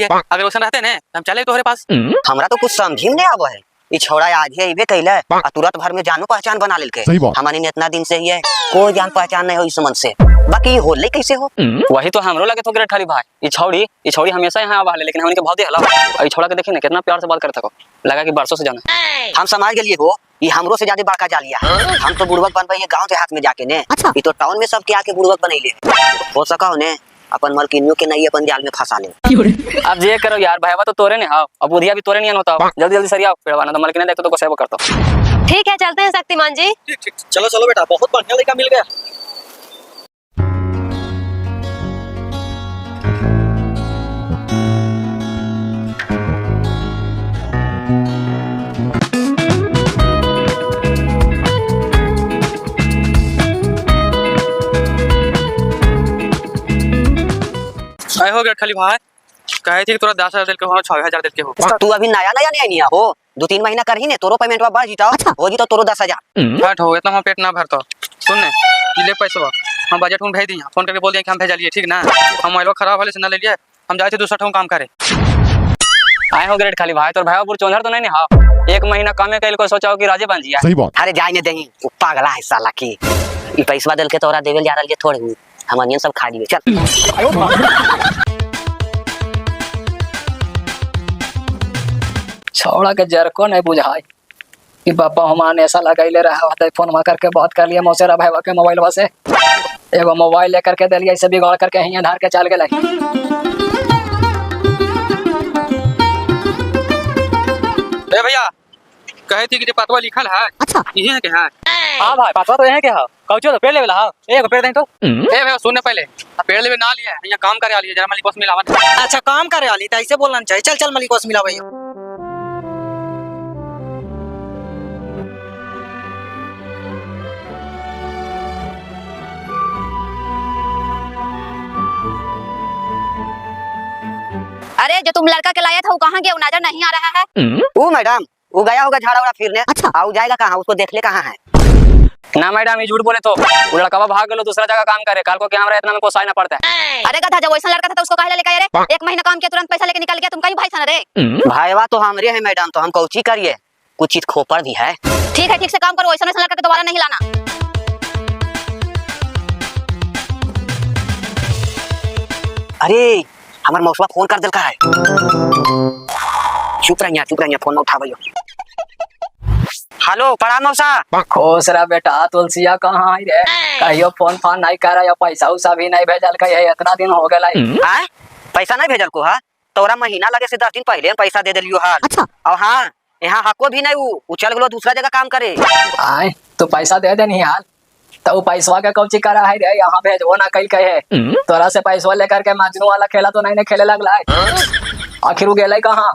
अगर वैसा रहते ने हम चले तोहरे पास। हमरा तो कुछ समझ में नहीं आवा है। ई छोड़ा आज ही अइबे कैले आ तुरंत भर में जानो पहचान बना लेलके। हमनी ने इतना दिन से ही है कोई जान पहचान नहीं हो इस मन से। बाकी होले कैसे हो? वही तो हमरो लगे तो ग्रेट खाली भाई। ई छौड़ी हमेशा यहाँ आवा है, लेकिन हमनी के बहुत हला। ई छोड़ा के देखी ना कितना प्यार से बात करता को, लगा कि बरसों से जाना। हम समाज के लिए हो ये हमरो से ज्यादा बड़का जालिया। हम तो बुड़बक बनबे ये गांव के हाथ में जाके ने। ई तो टाउन में सब के आके बुड़बक बनैले हो सका ने अपन मलकिनियों के नहीं अपन जाल में फंसा ले। अब जे करो यार, भाईवा तो तोरे ने हां, अब बुधिया भी तोरे नहीं होता। जल्दी जल्दी सरिया पेड़वा ना तो मलकिने देख तो सेवा करता। ठीक है चलते हैं शक्तिमान जी। ठीक चलो चलो बेटा, बहुत बढ़िया लड़का मिल गया। आए हो गया खाली भाई, कहे थी कि तोरा 10,000 दिल के हो 6,000 दिल के हो। तू अभी नया नया नहीं हो 2-3 महीना कर ही ने तोरो पेमेंट बढ़ जीता हो जी तो तोरो 10,000 हट हो इतना हम पेट ना भरता। सुन ने ले पैसा हम बजट में भेज दिए, फोन करके बोल दिए कि हम भेज लिए, ठीक ना। हम मोबाइल खराब वाले से ना ले लिए, हम जाए थे दूसरा ठों काम करे। आए हो ग्रेट खाली भाई, तोर भाईपुर चौंधर तो नहीं ने हां, 1 महीना कामे कैल को सोचाओ कि राजे बन जिया। सही बात। अरे जाई ने देही उ पागला है साला की। ई पैसा दिल के तोरा देवेल जा रहल je थोड़े हम अनियन सब खा लिए चल। छौड़ा के जर को नहीं बुझाई कि पापा हमारे ऐसा लगैले रहा होता है। फोन में करके बात कर लिया मौसेरा भाईवा के मोबाइल से, एगो मोबाइल लेकर के दिलिए ऐसे बिगाड़ करके हियां धार के चल गए। ए भैया कहे थी कि जे पतवा लिखल है अच्छा यही है के है? हां भाई पतवा तो यही के है। कौचो तो पेड़ लेवेला हां, एक पेड़ दें तो। ए भैया सुनने पहले पेड़ लेवे ना लिए, यहाँ काम करे वाली है, जरा मालिक बस मिलावा। अच्छा काम करे वाली तो ऐसे बोलना चाहिए। चल चल मालिक बस मिलावा। अरे जो तुम लड़का के लाया था वो कहाँ गया? वो नजर नहीं आ रहा है। वो मैडम वो गया होगा झाड़ा उड़ा फिरने। अच्छा आउ जाएगा कहाँ? उसको देख ले कहाँ है। ना मैडम ये झूठ बोले तो वो लड़का भाग गलो दूसरा जगह काम करे, काल को क्या हमरा इतना में पोसाई ना पड़ता है। अरे गधा जब वैसा लड़का था तो उसको काहे लेके आए रे? 1 महीना काम किया तुरंत पैसा लेके निकल गया। तुम कहीं भाई था रे? भाईवा तो हमरे है मैडम, तो हम कौची करिए, कुछ चीज खोपड़ भी है। ठीक है ठीक से काम करो, वैसा लड़का के दोबारा नहीं लाना। अरे हमार मौसवा फोन कर दिल का है। चुप रहिए फोन न उठावइयो। हेलो प्रणाम मौसा। खुश रह बेटा। तुलसिया कहाँ है रे? कहियो फोन फान नहीं कर या पैसा उसा भी नहीं भेजल कहिए, इतना दिन हो गया। आए पैसा नहीं भेजल को हा? तोरा महीना लगे से 10 दिन पहले पैसा दे दिलियो हाल। अच्छा और हाँ यहाँ हको भी नहीं, वो चल गलो दूसरा जगह काम करे। आए तो पैसा दे देनी हाल, तो पैसवा के कौची करा है रे? यहाँ भेजो ना कहीं कहे। तोरा से पैसवा लेकर के मजनू वाला खेला तो नहीं खेले लगला है। आखिर वो गेले कहाँ?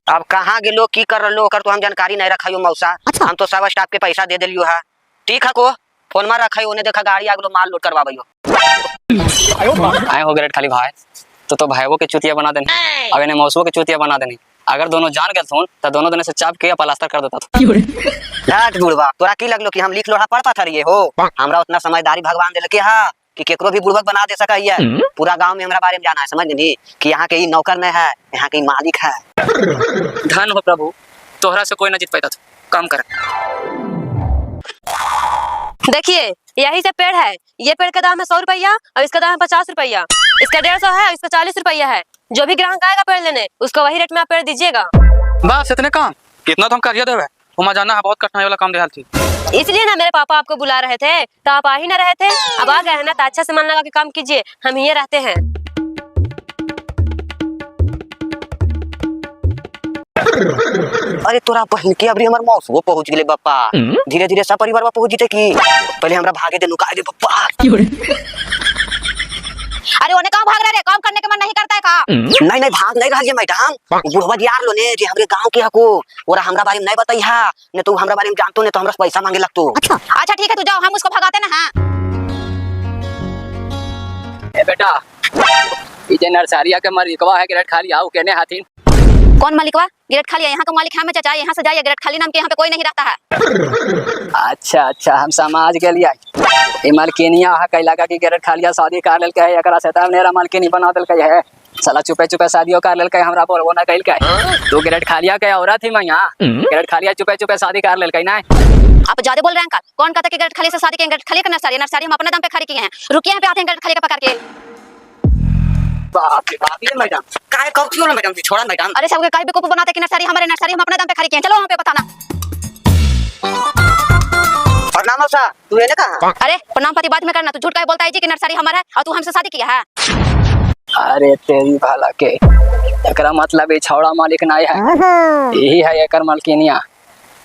अब कहाँ गेलो की कर लो कर तो हम जानकारी नहीं रखायो मौसा। अच्छा। हम तो सब स्टाफ के पैसा दे दिलियो है। ठीक है को फोन में रखायो, उन्हें देखा गाड़ी आगलो माल लोड करवाइयो। आए हो ग्रेट खाली भाई, तो भाईवो के चुतिया बना देने, अब इन्हें मौसुओं के चुतिया बना देने। अगर दोनों जान गए सुन तो दोनों दिन से चाप के प्लास्टर कर देता था। बुढ़वा तोरा की लगलो कि हम लिख लोढ़ा पढ़ पाथर ये हो? हमरा उतना समझदारी भगवान दिल के हा कि केकरो भी बुढ़वा बना दे सका है। पूरा गांव में हमरा बारे में जाना है, समझ नहीं कि यहाँ के नौकर नहीं है, यहाँ के मालिक है। धन हो प्रभु, तोहरा से कोई न जीत पाता था। काम कर। देखिए यही से पेड़ है, ये पेड़ का दाम है 100 रुपया और इसका दाम है 50 रुपया। इसका 150 है और इसका 40 रुपया है। जो भी ग्राहक आएगा पेड़ लेने उसको वही रेट में आप पेड़ दीजिएगा। बस इतने काम? कितना तो हम करिए देवे। वहाँ जाना है बहुत कठिनाई वाला काम देहाल थी, इसलिए ना मेरे पापा आपको बुला रहे थे, तो आप आ ही ना रहे थे। अब आ गए हैं ना तो अच्छा से मन लगा के काम कीजिए, हम ये रहते हैं। अरे तोरा बहन की अबरी हमार मौस वो पहुंच गेले बप्पा। धीरे धीरे सब परिवार पहुंच जीते की पहले हमरा भागे दे नुका दे बप्पा। अरे उन्हें कहाँ भाग रहे रे? काम करने के मन नहीं करता है का? नहीं भाग नहीं रहा मैडम। बुढ़वा यार लो ने जे हमरे गांव के हको ओरा हमरा बारे में नहीं बताइहा ने, तू हमरा बारे में जानतो ने तो हमरा पैसा मांगे लगतो। अच्छा ठीक है तू जाओ, हम उसको भगाते ना। हाँ ए बेटा ये नर्सरिया के मलिकवा है गिरट खाली आओ केने हाथिन। कौन मालिकवा? गिरट खाली यहाँ का मालिक है मैं चाचा, यहाँ से जाइए। गिरट खाली नाम के यहाँ पे कोई नहीं रहता है। अच्छा हम समाज के लिए ये मालकिनिया है कैला का कि गिरट खालिया शादी कर लेल के है, एकरा से तब नेरा मालकिनी बना देल के है। साला चुपे चुपे शादियों कर लेल कहीं हमरा बोलबो ना कइल कहीं। तू ग्रेड खालिया के औरत ही मैं यहाँ ग्रेड खालिया चुपे चुपे शादी कर लेल कहीं ना। आप ज्यादा बोल रहे हैं अंकल। कौन कहता है कि गैरेट खाली से शादी के? गैरेट खाली का नर्सरी हम अपने दम पे खड़ी किए हैं। रुकिए यहाँ पे आते हैं गैरेट खाली का पकड़ के। बाप रे बाप, ये मैडम काहे कब क्यों ना मैडम जी छोड़ा मैडम। अरे सबके काहे बेवकूफ बनाते कि नर्सरी हमारे नर्सरी हम अपने दम पे खड़ी किए हैं। चलो वहाँ पे बताना। प्रणाम सा, तू है ना कहां? अरे प्रणाम पाती बाद में करना। तू झूठ काहे बोलता है जी कि नर्सरी हमारा है और तू हमसे शादी किया है? अरे तेरी भाला के एकरा मतलब ये छौड़ा मालिक नहीं है, यही है एकर मालकिनिया।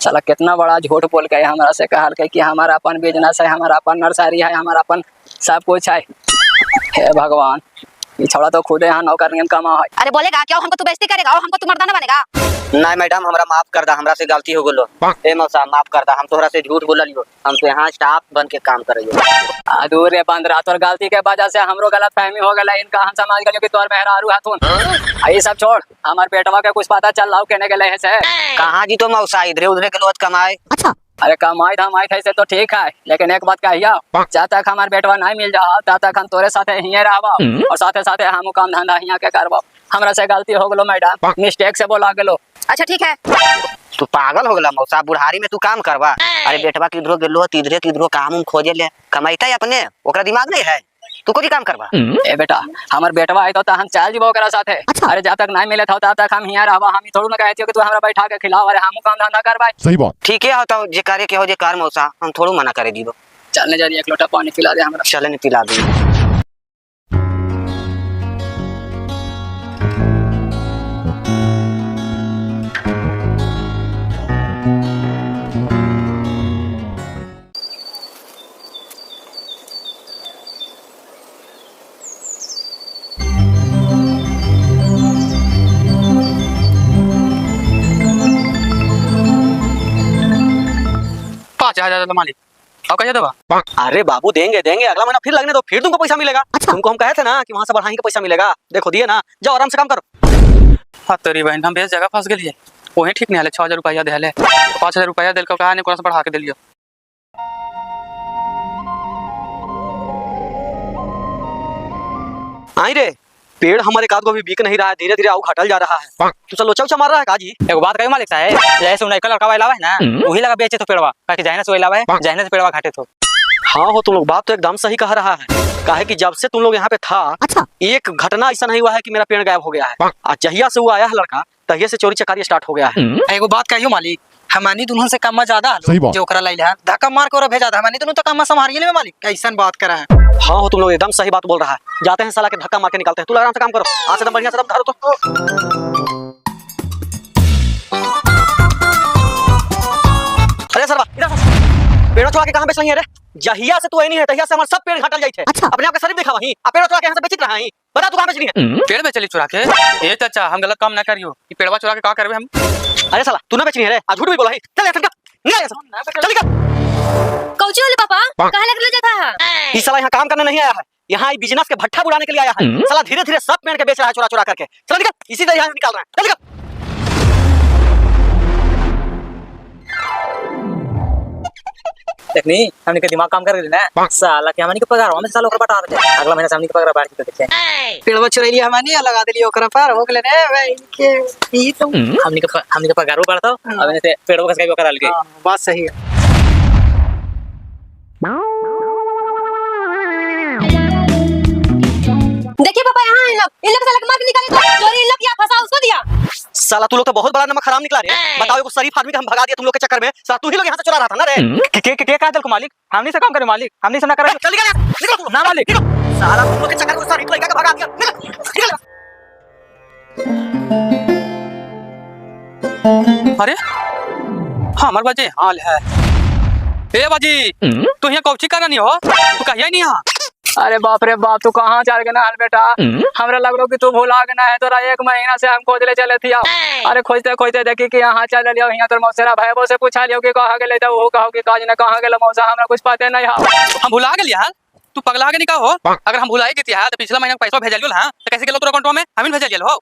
साला कितना बड़ा झूठ बोल के हमरा से कहल के कि हमारा अपन बिजनेस है, हमारा अपन नर्सरी है, हमारा अपन सब कुछ है। हे भगवान, ये छौड़ा तो खुद यहाँ नौकर नियम कमा है। अरे बोलेगा क्या? हमको तू बेइज्जती करेगा और हमको तू मर्दाना बनेगा? नहीं मैडम, हमरा माफ कर दा, हमरा से गलती हो गेलो। ए मौसा माफ कर दा, हम तोहरा से झूठ बोललियो। हम तो यहाँ स्टाफ बन के काम करइयो। अधूरे बंद रहा। तोर गलती के वजह से हमरो गलत फहमी हो गला। इनका हम समझ गलियो कि तोर मेहरारू हथुन। ये सब छोड़, हमार पेटवा के कुछ पता चल रहा केने गेले है से? कहाँ जी तो मौसा इधरे उधरे के लोग कमाए। अच्छा अरे कमाई धमाई थे से तो ठीक है, लेकिन एक बात कहिया, जब तक हमार बेटवा नहीं मिल जाओ तब तक हम तोरे साथे हिये रहबो और साथे साथे हम काम धंधा हिया के करबो। हमरा से गलती हो गेलो मैडम, मिस्टेक से बोला गेलो। अच्छा ठीक है। तू पागल हो गला मौसा, बुढ़ारी में तू काम करवा। अरे बेटवा किधरो गेलो तिधरे किधरो काम खोजे ले, कमाइता अपने, ओकरा दिमाग नहीं है, तू कोई काम करवा। ए बेटा, हमार बेटवा है तो हम चल जीवो ओकरा साथे। अरे जब तक नहीं मिले था तब तक हम हिया रहबो। हम थोड़ू ना कहतियो कि तू हमरा बैठा के खिलाओ, अरे हम काम धंधा करबा। सही बात। ठीक है होता जे करे के हो जे कर मौसा, हम थोड़ू मना करे दीबो। चलने जा रही एक लोटा पानी पिला दे हमरा। चले ने पिला दी। पाँच हजार मालिक और कैसे दबा? अरे बाबू देंगे देंगे, अगला महीना फिर लगने दो, फिर तुमको पैसा मिलेगा। तुमको हम कहे थे ना कि वहाँ से बढ़ाएंगे पैसा मिलेगा। देखो दिए ना, जाओ आराम से काम करो। हाँ तेरी बहन, हम बेस जगह फंस गए। वही ठीक नहीं है। 6,000 रुपया दे, 5,000 रुपया दिल को कहा नहीं, कोना से बढ़ा के दिलियो। आई रे, पेड़ हमारे एक आध को भी बिक नहीं रहा है, धीरे धीरे आउ घटल जा रहा है। तू चलो लोचा मार रहा है काजी। एक बात कही मालिक साहब, जैसे उनका लड़का वाला है ना, वही लगा बेचे तो पेड़वा, ताकि जहने से वाला है, जहने से पेड़वा घाटे तो। हाँ हो, तुम लोग बात तो एकदम सही कह रहा है। काहे कि जब से तुम लोग यहाँ पे था, एक घटना ऐसा नहीं हुआ है कि मेरा पेड़ गायब हो गया है। आज जहिया से वो आया है लड़का, तहिया से चोरी चकारी स्टार्ट हो गया है। एगो बात कहियो मालिक, हमानी दुल्हन से कम ज्यादा सही बात। जो ओकरा लैला धक्का मार के भेजा था, हमानी दोनों तो कम संभालिए ले मालिक। कैसन बात करा है? हाँ हो, तुम लोग एकदम सही बात बोल रहा है। जाते हैं साला के धक्का मार के निकालते हैं। तू आराम से काम करो, आज से एकदम बढ़िया से धरो तो। अरे सरवा, इधर पेड़ छोड़ा के कहाँ बेच रही है रे? जहिया से तू आई नहीं है तहिया से हमारे सब पेड़ घटल जाए थे। अपने आप का शरीर देखा वहीं, अब पेड़ छोड़ा के यहाँ से बेचित रहा है। बता तू कहाँ बेच रही है? पेड़ में चली चुरा के? ए चाचा, हम गलत काम ना करियो। ये पेड़वा चुरा के का करबे हम? अरे साला, तू ना बेच रही है रे? आज झूठ भी बोला है। चल यहाँ से निकल यहाँ, चल निकल। कौची वाले पापा कहाँ लग जाता है? ये साला यहाँ काम करने नहीं आया है, यहाँ बिजनेस के भट्ठा बुलाने के लिए आया है। साला धीरे धीरे सब पेड़ के बेच रहा है चुरा चुरा करके। चल निकल, इसी तरह यहाँ निकाल रहा है। चल निकल। देखनी हमने के दिमाग काम कर रही ना, साला के हमनी के पगार में साल ओकरा बटा दे। अगला महीना से हमनी के पगार बांट के देखे। पेड़वा चुरैली हमनी लगा देली ओकरा पर हो गेले रे भाई के। ई तो हमनी के पगारो बढ़तो, अब ने से पेड़वा कस के ओकरा लगे। बात सही है। देखिए पापा, यहाँ इन लोग साला के मार के निकाले तो चोरी इन लोग क्या फंसा उसको दिया। साला तू लोग तो बहुत बड़ा नमक हराम निकला रे। बताओ, एगो शरीफ आदमी के हम भगा दिया तुम लोग के चक्कर में। साला तू ही लोग यहाँ से चुरा रहा था ना रे। के कहा दिल को मालिक? हमनी से काम करे मालिक, हमनी से ना करे। चल निकल यहाँ, निकल तू। ना मालिक, साला तुम लोग के चक्कर में शरीफ लड़का के भगा दिया। निकल निकल। अरे हाँ हमारे बाजे हाल है। ए बाजी, तू यहाँ कौची कर नहीं हो? तू कहिए नहीं यहाँ। अरे बाप रे बाप, तू कहाँ चल गया हाल बेटा? हमरा लग रहा कि तू भूला गया है। तोरा 1 महीना से हम खोजले चले थी। अरे खोजते खोजते देखी कि यहाँ चल लियो। यहाँ तोर मौसेरा भाईबो से पूछा लियो कि कहाँ गेले, तो वो कहो कि काज न कहाँ गेले मौसा, हमरा कुछ पता नहीं है। हम भुला गए यार। तू पगला के नहीं कहो। अगर हम भुला ही देती है तो पिछला महीना पैसा भेजल हां, तो कैसे गेलो तोरा अकाउंट में? हम भेजल हो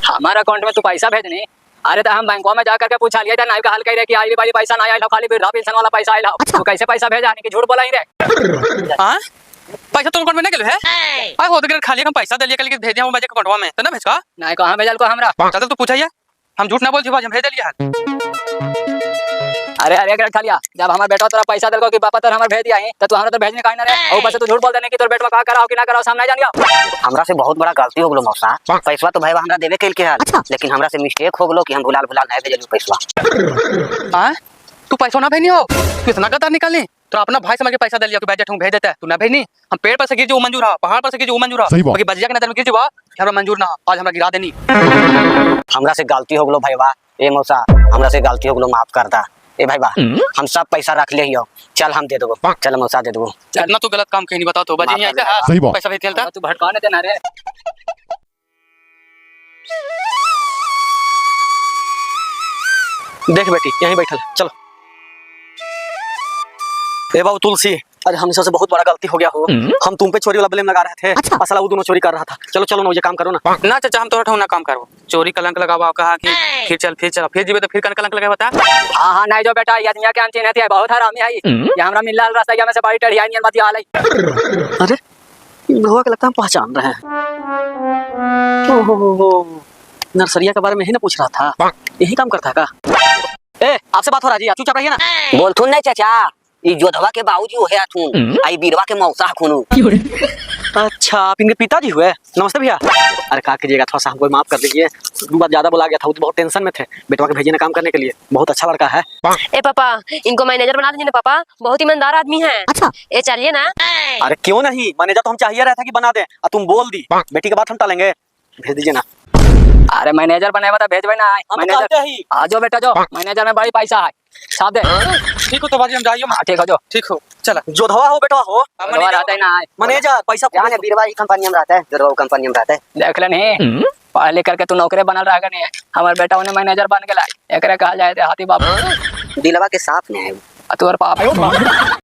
हमारा अकाउंट में तू पैसा भेजनी? अरे तो हम बैंकों में जाकर के पूछा लिया था, नहीं कहल कह रहे कि आई वाली पैसा नहीं आया, खाली वृद्धा पेंशन वाला पैसा आया। तू कैसे पैसा भेजा? कि झूठ बोला ही रे। हां पैसा तो अकाउंट में नहीं गेलो है आय हो तो खाली हम पैसा दे लिया कल के भेज दिया बाजे के अकाउंट में तो ना भेजका नहीं कहाँ भेजल को हमरा चल तू पूछिए हम झूठ ना बोल छी बाज हम भेज दिया अरे अरे ग्रेड खालिया जब हमार बेटा तोरा पैसा देलको कि पापा तोरा हमर भेज दिया तो तू हमरा तो भेजने काहे ना रे और ऊपर से तू झूठ बोल देने कि तोर बेटवा का कराओ कि ना कराओ सामने जान गया हमरा से बहुत बड़ा गलती हो गलो मौसा पैसा तो भाई हमरा देवे के हाल लेकिन हमरा से मिस्टेक हो गलो कि हम भुलाल नहीं भेजलू पैसा हां तू पैसा ना भेजनी हो तू इतना गद्दार निकाली तो अपना भाई समझ के पैसा दे लिया कि बैठ भेज देता है तू ना भेजनी हम पेड़ पर से गिर जो मंजूर है पहाड़ पर से गिर जो मंजूर है बाकी बजिया के नजर में गिर जो हमरा मंजूर ना आज हमरा गिरा देनी हमरा से गलती हो गलो भाईवा ए मौसा हमरा से गलती हो गलो माफ कर दा ए भाईवा हम सब पैसा रख ले हियो चल हम दे देबो चल मौसा दे देबो इतना तू गलत काम कहीं नहीं बताओ तो बजी नहीं आते पैसा भेज देता तू भटकाने देना रे देख बेटी यहीं बैठल चलो ए बाबू तुलसी अरे हम सबसे बहुत बड़ा गलती हो गया हो हम तुम पे चोरी वाला ब्लेम लगा रहे थे असल वो दोनों चोरी कर रहा था चलो चलो ना ये काम करो ना ना चाचा हम तोरा ठौ ना काम करो चोरी कलंक लगावा कहा कि फिर चल फिर जीवे तो फिर कलंक लगा बता हां हां नहीं जो बेटा ये दुनिया के हम चिन्ह है बहुत हरामी है ये हमरा मिलल रास्ता में से बड़ी टढ़िया नियन मत हाल है अरे इन लोगों का लगता है हम पहचान रहे हैं ओहो नर्सरिया के बारे में ही ना पूछ रहा था यही काम करता है का ए आपसे बात हो रहा जी आप चुपचाप रहिए ना बोलथुन नहीं चाचा ई जोधवा के बाबूजी ओहे आथुन आई बीरवा के मौसा खुनु अच्छा आप इनके पिताजी हुए नमस्ते भैया अरे कहा कीजिएगा थोड़ा सा हमको माफ कर दीजिए दो बात ज्यादा बोला गया था वो तो बहुत टेंशन में थे बेटवा के भेजिए ना काम करने के लिए बहुत अच्छा लड़का है ए पापा इनको मैनेजर बना दीजिए ना पापा बहुत ईमानदार आदमी है अच्छा ये चलिए ना अरे क्यों नहीं मैनेजर तो हम चाहिए रहा था कि बना दे और तुम बोल दी बेटी के बात हम टालेंगे भेज दीजिए ना अरे मैनेजर बने बता भेजबे ना मैनेजर आ जाओ बेटा जो मैनेजर में बड़ी पैसा है साहब दे ठीक हो तो बाजी हम जाइयो ठीक हो जो ठीक हो चला जोधवा हो बेटवा हो मनवा रहता है ना मैनेजर पैसा क्या है बीरवा ई कंपनी में रहता है जोधवा कंपनी में रहता है देख ले नहीं पढ़ लिख करके तू नौकरी बनल रहा नहीं हमारे बेटा उन्हें मैनेजर बन गया एकरे कहा जाए हाथी बाबू दिलवा के साफ ने है तोर पाप